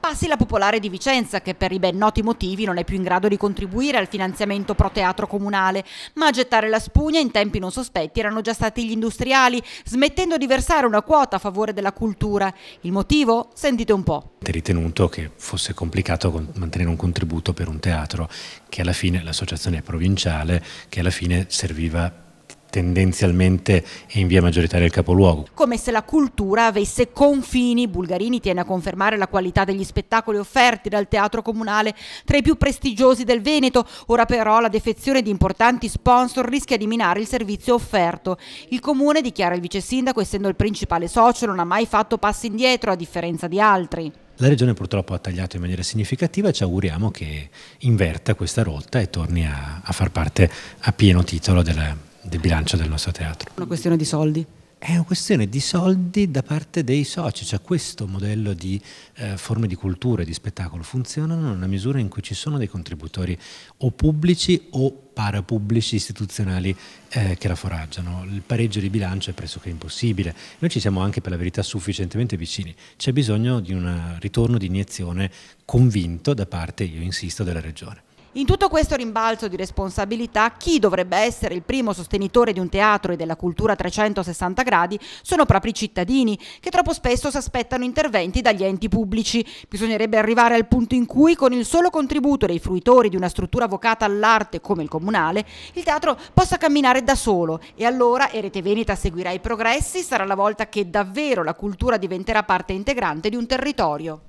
Passi la Popolare di Vicenza, che per i ben noti motivi non è più in grado di contribuire al finanziamento pro teatro comunale, ma a gettare la spugna in tempi non sospetti erano già stati gli industriali, smettendo di versare una quota a favore della cultura. Il motivo? Sentite un po'. Ritenuto che fosse complicato mantenere un contributo per un teatro che alla fine, l'associazione è provinciale, che alla fine serviva tendenzialmente e in via maggioritaria il capoluogo. Come se la cultura avesse confini. Bulgarini tiene a confermare la qualità degli spettacoli offerti dal teatro comunale, tra i più prestigiosi del Veneto. Ora però la defezione di importanti sponsor rischia di minare il servizio offerto. Il comune, dichiara il vice sindaco, essendo il principale socio, non ha mai fatto passi indietro, a differenza di altri. La Regione purtroppo ha tagliato in maniera significativa e ci auguriamo che inverta questa rotta e torni a far parte a pieno titolo del bilancio del nostro teatro. Una questione di soldi? È una questione di soldi da parte dei soci, cioè questo modello di forme di cultura e di spettacolo funzionano nella misura in cui ci sono dei contributori o pubblici o parapubblici istituzionali che la foraggiano. Il pareggio di bilancio è pressoché impossibile. Noi ci siamo anche, per la verità, sufficientemente vicini. C'è bisogno di un ritorno di iniezione convinto da parte, io insisto, della Regione. In tutto questo rimbalzo di responsabilità, chi dovrebbe essere il primo sostenitore di un teatro e della cultura a 360 gradi sono proprio i cittadini, che troppo spesso si aspettano interventi dagli enti pubblici. Bisognerebbe arrivare al punto in cui, con il solo contributo dei fruitori di una struttura vocata all'arte come il comunale, il teatro possa camminare da solo, e allora Rete Veneta seguirà i progressi. Sarà la volta che davvero la cultura diventerà parte integrante di un territorio.